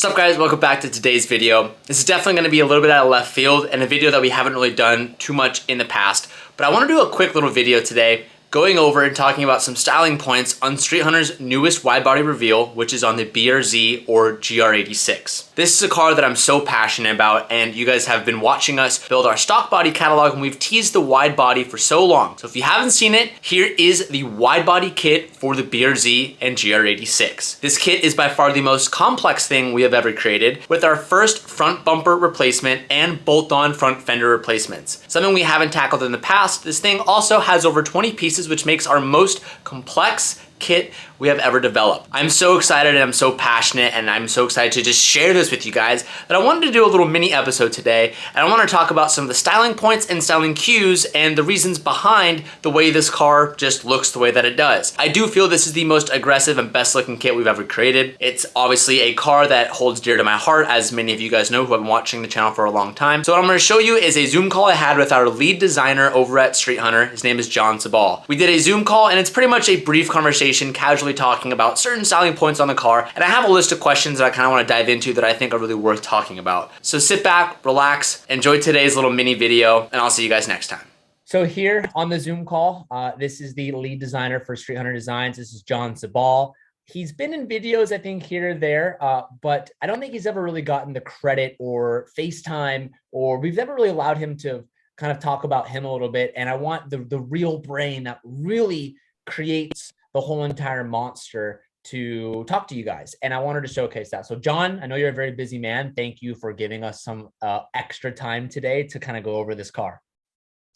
What's up guys, welcome back to today's video. This is definitely going to be a little bit out of left field and a video that we haven't really done too much in the past, but I want to do a quick little video today going over and talking about some styling points on Streethunter's newest wide body reveal, which is on the BRZ or GR86. This is a car that I'm so passionate about, and you guys have been watching us build our stock body catalog, and we've teased the wide body for so long. So if you haven't seen it, here is the wide body kit for the BRZ and GR86. This kit is by far the most complex thing we have ever created, with our first front bumper replacement and bolt-on front fender replacements. Something we haven't tackled in the past. This thing also has over 20 pieces, which makes our most complex kit we have ever developed. I'm so excited and I'm so passionate and I'm so excited to just share this with you guys that I wanted to do a little mini episode today, and I want to talk about some of the styling points and styling cues and the reasons behind the way this car just looks the way that it does. I do feel this is the most aggressive and best looking kit we've ever created. It's obviously a car that holds dear to my heart, as many of you guys know who have been watching the channel for a long time. So what I'm going to show you is a Zoom call I had with our lead designer over at Streethunter. His name is Jon Sibal. We did a Zoom call and it's pretty much a brief conversation, casually talking about certain styling points on the car, and I have a list of questions that I kind of want to dive into that I think are really worth talking about. So sit back, relax, enjoy today's little mini video, and I'll see you guys next time. So here on the Zoom call, this is the lead designer for Streethunter Designs. This is Jon Sibal. He's been in videos, I think, here or there, but I don't think he's ever really gotten the credit or FaceTime, or we've never really allowed him to kind of talk about him a little bit. And I want the real brain that really creates the whole entire monster to talk to you guys, and I wanted to showcase that. So Jon, I know you're a very busy man. Thank you for giving us some extra time today to kind of go over this car.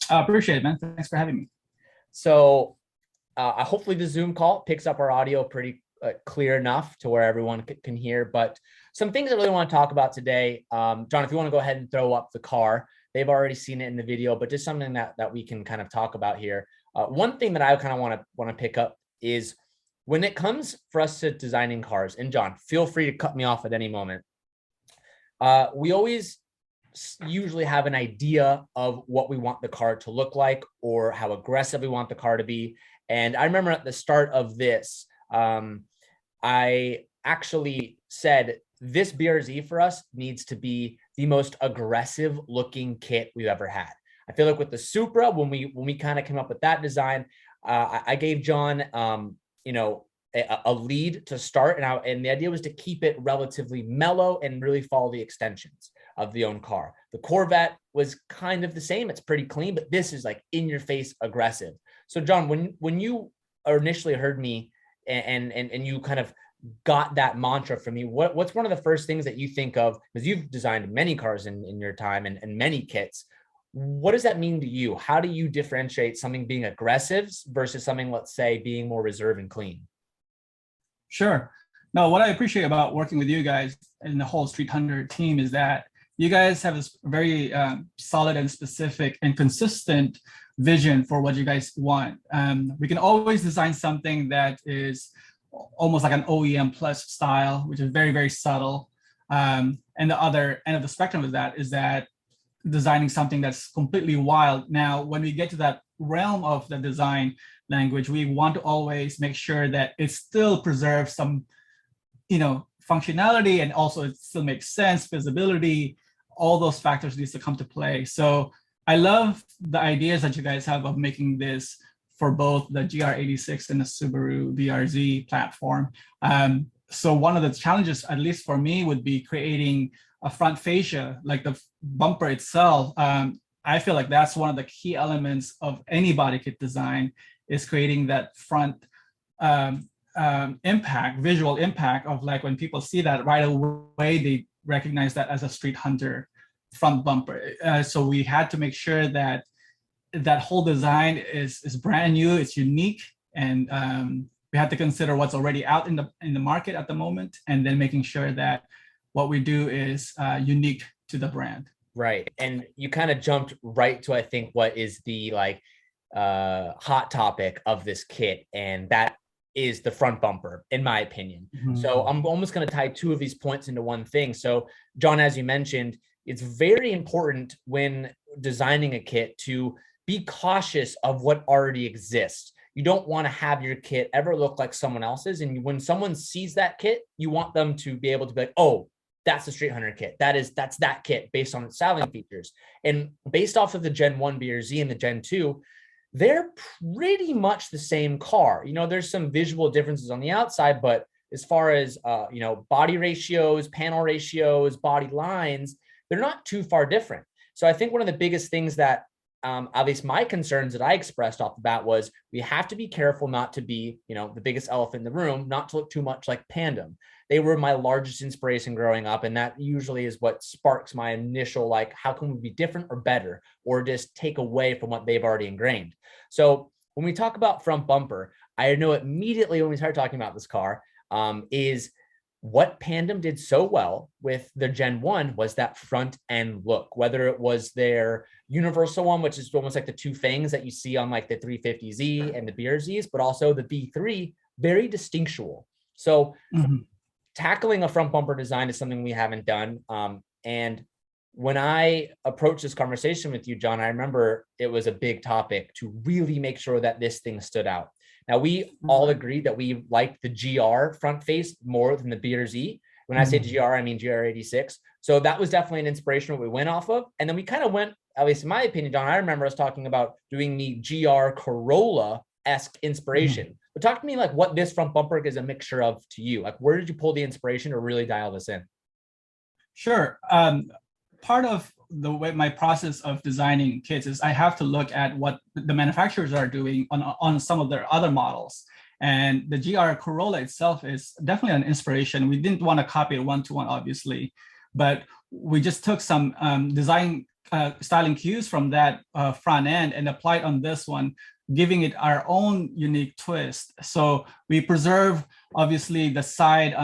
I appreciate it, man. Thanks for having me. So hopefully the Zoom call picks up our audio pretty clear enough to where everyone can hear, but some things I really want to talk about today. Jon, if you want to go ahead and throw up the car, they've already seen it in the video, but just something that we can kind of talk about here. One thing that I kind of want to pick up is when it comes for us to designing cars, and Jon, feel free to cut me off at any moment. We always usually have an idea of what we want the car to look like or how aggressive we want the car to be. And I remember at the start of this, I actually said this BRZ for us needs to be the most aggressive looking kit we've ever had. I feel like with the Supra, when we kind of came up with that design, I gave Jon, a lead to start, and the idea was to keep it relatively mellow and really follow the extensions of the own car. The Corvette was kind of the same; it's pretty clean, but this is like in your face aggressive. So, Jon, when you initially heard me and you kind of got that mantra from me, what's one of the first things that you think of, because you've designed many cars in your time and many kits? What does that mean to you? How do you differentiate something being aggressive versus something, let's say, being more reserved and clean? Sure. No, what I appreciate about working with you guys and the whole Streethunter team is that you guys have a very solid and specific and consistent vision for what you guys want. We can always design something that is almost like an OEM plus style, which is very, very subtle. And the other end of the spectrum of that is that designing something that's completely wild. Now, when we get to that realm of the design language, we want to always make sure that it still preserves some, functionality, and also it still makes sense, visibility, all those factors needs to come to play. So I love the ideas that you guys have of making this for both the GR86 and the Subaru BRZ platform. So one of the challenges, at least for me, would be creating a front fascia, like the bumper itself. I feel like that's one of the key elements of any body kit design, is creating that front impact, visual impact of, like, when people see that right away, they recognize that as a Streethunter front bumper. So we had to make sure that that whole design is brand new, it's unique, and we had to consider what's already out in the market at the moment, and then making sure that what we do is unique to the brand. Right. And you kind of jumped right to, I think, what is the hot topic of this kit, and that is the front bumper, in my opinion. Mm-hmm. So I'm almost going to tie two of these points into one thing. So, Jon, as you mentioned, it's very important when designing a kit to be cautious of what already exists. You don't want to have your kit ever look like someone else's. And when someone sees that kit, you want them to be able to be like, oh, that's the Streethunter kit. That's that kit based on its styling features. And based off of the Gen 1 BRZ and the Gen 2, they're pretty much the same car. You know, there's some visual differences on the outside, but as far as, you know, body ratios, panel ratios, body lines, they're not too far different. So I think one of the biggest things that, at least my concerns that I expressed off the bat was we have to be careful not to be, you know, the biggest elephant in the room, not to look too much like Pandem. They were my largest inspiration growing up. And that usually is what sparks my initial, like, how can we be different or better, or just take away from what they've already ingrained? So when we talk about front bumper, I know immediately when we start talking about this car, is what Pandem did so well with the Gen 1 was that front end look, whether it was their universal one, which is almost like the two fangs that you see on like the 350Z and the BRZs, but also the V3, very distinctual. So tackling a front bumper design is something we haven't done. And when I approached this conversation with you, Jon, I remember it was a big topic to really make sure that this thing stood out. Now, we all agreed that we liked the GR front face more than the BRZ. When I say GR, I mean GR86. So that was definitely an inspiration what we went off of. And then we kind of went, at least in my opinion, Jon, I remember us talking about doing the GR Corolla-esque inspiration. But talk to me like what this front bumper is a mixture of to you. Like, where did you pull the inspiration to really dial this in? Sure. Part of the way my process of designing kits is I have to look at what the manufacturers are doing on some of their other models. And the GR Corolla itself is definitely an inspiration. We didn't want to copy it one-to-one, obviously, but we just took some design styling cues from that front end and applied on this one, giving it our own unique twist. So we preserve, obviously, the side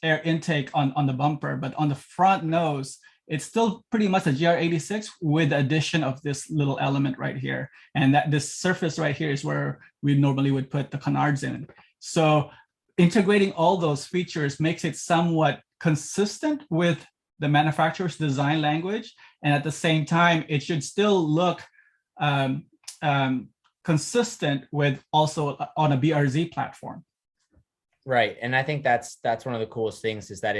air intake on the bumper, but on the front nose, it's still pretty much a GR86 with the addition of this little element right here. And that this surface right here is where we normally would put the canards in. So integrating all those features makes it somewhat consistent with the manufacturer's design language. And at the same time, it should still look consistent with also on a BRZ platform. Right. And I think that's one of the coolest things is that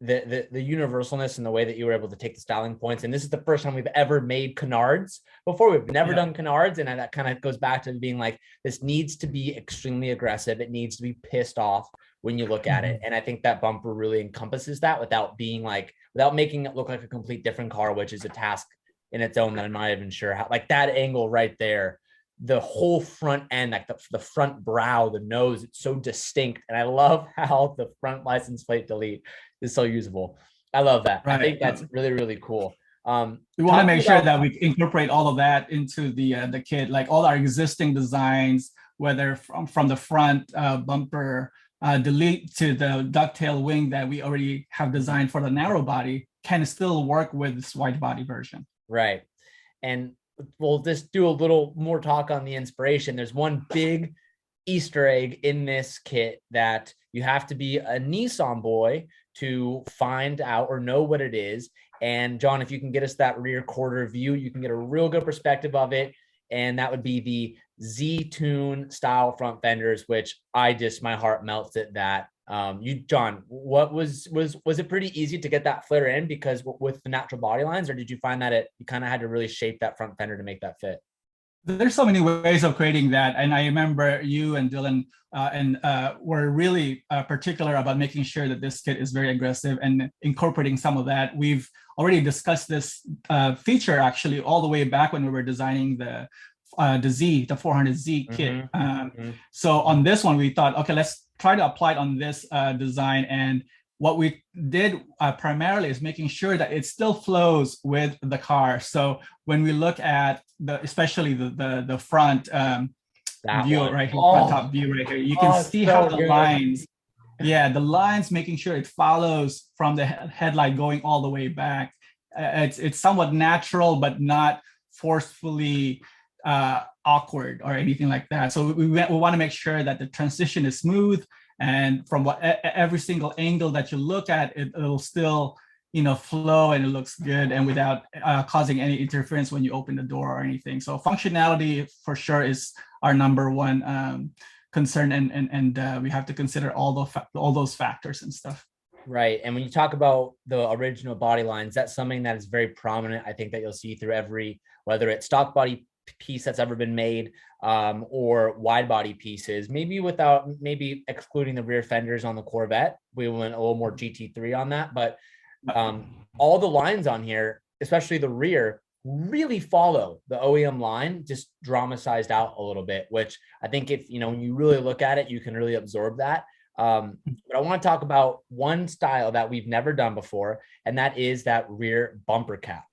the universalness and the way that you were able to take the styling points. And this is the first time we've ever made canards before. We've never done canards. And that kind of goes back to being like, this needs to be extremely aggressive. It needs to be pissed off when you look at it. And I think that bumper really encompasses that without making it look like a complete different car, which is a task in its own that I'm not even sure how, like that angle right there, the whole front end, like the front brow, the nose, it's so distinct. And I love how the front license plate delete is so usable. I love that. Right. I think that's really, really cool. We want to make sure that we incorporate all of that into the kit, like all our existing designs, whether from the front bumper delete to the ducktail wing that we already have designed for the narrow body, can still work with this wide body version. Right. And we'll just do a little more talk on the inspiration. There's one big Easter egg in this kit that you have to be a Nissan boy to find out or know what it is. And Jon, if you can get us that rear quarter view, you can get a real good perspective of it. And that would be the Z-Tune style front fenders, which my heart melts at that. Jon, what was it pretty easy to get that flare in because with the natural body lines, or did you find that you kind of had to really shape that front fender to make that fit? There's so many ways of creating that. And I remember you and Dylan were really particular about making sure that this kit is very aggressive and incorporating some of that. We've already discussed this feature actually all the way back when we were designing the 400Z kit. So on this one, we thought, okay, let's try to apply it on this design. And what we did primarily is making sure that it still flows with the car. So when we look at especially the front view right here, front top view right here, you can see how the lines, the lines, making sure it follows from the headlight going all the way back. It's somewhat natural, but not forcefully awkward or anything like that. So we want to make sure that the transition is smooth, and from every single angle that you look at, it'll still flow and it looks good, and without causing any interference when you open the door or anything. So functionality for sure is our number one concern, and we have to consider all those factors and stuff. Right. And when you talk about the original body lines, that's something that is very prominent. I think that you'll see through every, whether it's stock body piece that's ever been made, or wide body pieces, maybe excluding the rear fenders on the Corvette. We went a little more GT3 on that, but all the lines on here, especially the rear, really follow the OEM line, just dramatized out a little bit, which I think if, when you really look at it, you can really absorb that. But I want to talk about one style that we've never done before, and that is that rear bumper cap.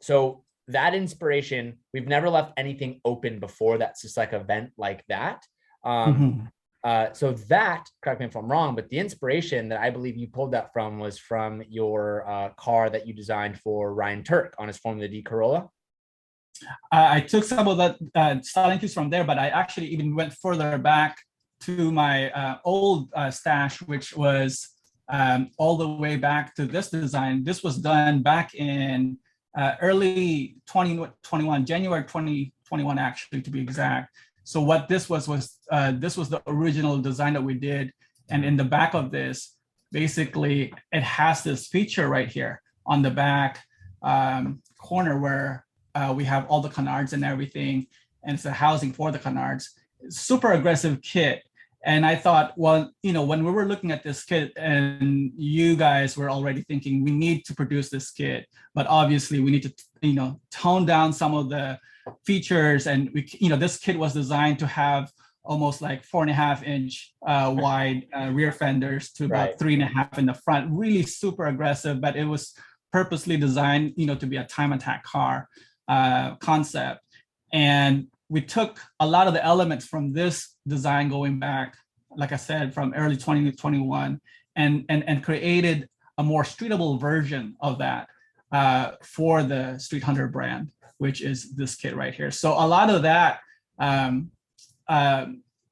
So that inspiration, we've never left anything open before. That's just like a vent like that. So that, correct me if I'm wrong, but the inspiration that I believe you pulled that from was from your car that you designed for Ryan Turk on his Formula D Corolla. I took some of that styling cues from there, but I actually even went further back to my old stash, which was all the way back to this design. This was done back in early 2021, January 2021, actually, to be exact. So what this was this was the original design that we did. And in the back of this, basically, it has this feature right here on the back corner where we have all the canards and everything. And it's a housing for the canards. Super aggressive kit. And I thought, well, when we were looking at this kit and you guys were already thinking we need to produce this kit, but obviously we need to, tone down some of the features. And this kit was designed to have almost like 4.5-inch wide rear fenders to about 3.5 in the front, really super aggressive, but it was purposely designed, to be a time attack car concept. And we took a lot of the elements from this design going back, like I said, from early 2021 and created a more streetable version of that for the Streethunter brand, which is this kit right here. So a lot of that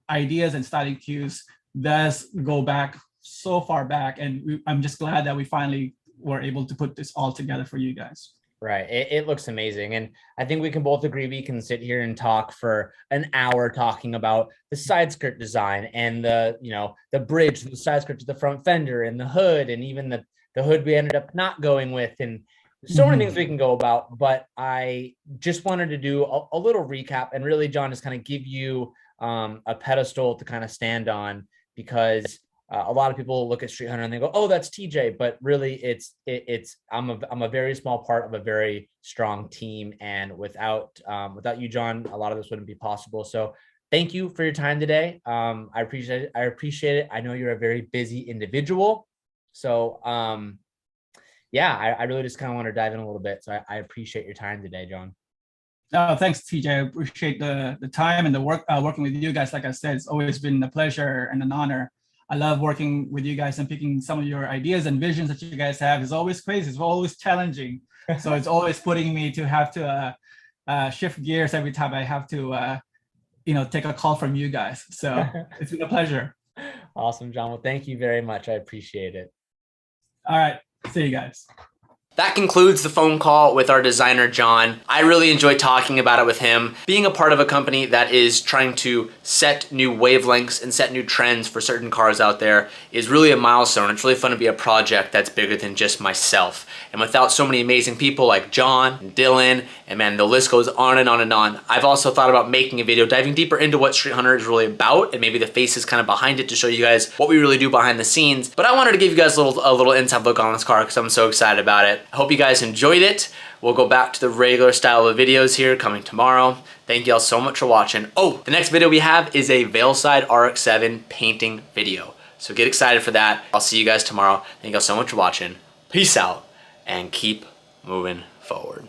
ideas and styling cues does go back so far back. And I'm just glad that we finally were able to put this all together for you guys. Right. It looks amazing. And I think we can both agree we can sit here and talk for an hour talking about the side skirt design and the bridge, the side skirt to the front fender and the hood, and even the hood we ended up not going with, and so many things we can go about. But I just wanted to do a little recap and really, Jon, just kind of give you a pedestal to kind of stand on, because a lot of people look at Streethunter and they go, "Oh, that's TJ," but really, it's I'm a very small part of a very strong team, and without you, Jon, a lot of this wouldn't be possible. So, thank you for your time today. I appreciate it. I know you're a very busy individual, so yeah, I really just kind of want to dive in a little bit. So I appreciate your time today, Jon. Oh, thanks, TJ. I appreciate the time and the work working with you guys. Like I said, it's always been a pleasure and an honor. I love working with you guys and picking some of your ideas and visions that you guys have. It's always crazy. It's always challenging. So it's always putting me to have to shift gears every time I have to, take a call from you guys. So it's been a pleasure. Awesome, Jon. Well, thank you very much. I appreciate it. All right. See you guys. That concludes the phone call with our designer, Jon. I really enjoyed talking about it with him. Being a part of a company that is trying to set new wavelengths and set new trends for certain cars out there is really a milestone. It's really fun to be a project that's bigger than just myself. And without so many amazing people like Jon and Dylan, and man, the list goes on and on and on. I've also thought about making a video diving deeper into what Streethunter is really about and maybe the faces kind of behind it to show you guys what we really do behind the scenes. But I wanted to give you guys a little inside look on this car because I'm so excited about it. I hope you guys enjoyed it. We'll go back to the regular style of videos here coming tomorrow. Thank you all so much for watching. Oh, the next video we have is a Veilside RX-7 painting video. So get excited for that. I'll see you guys tomorrow. Thank you all so much for watching. Peace out and keep moving forward.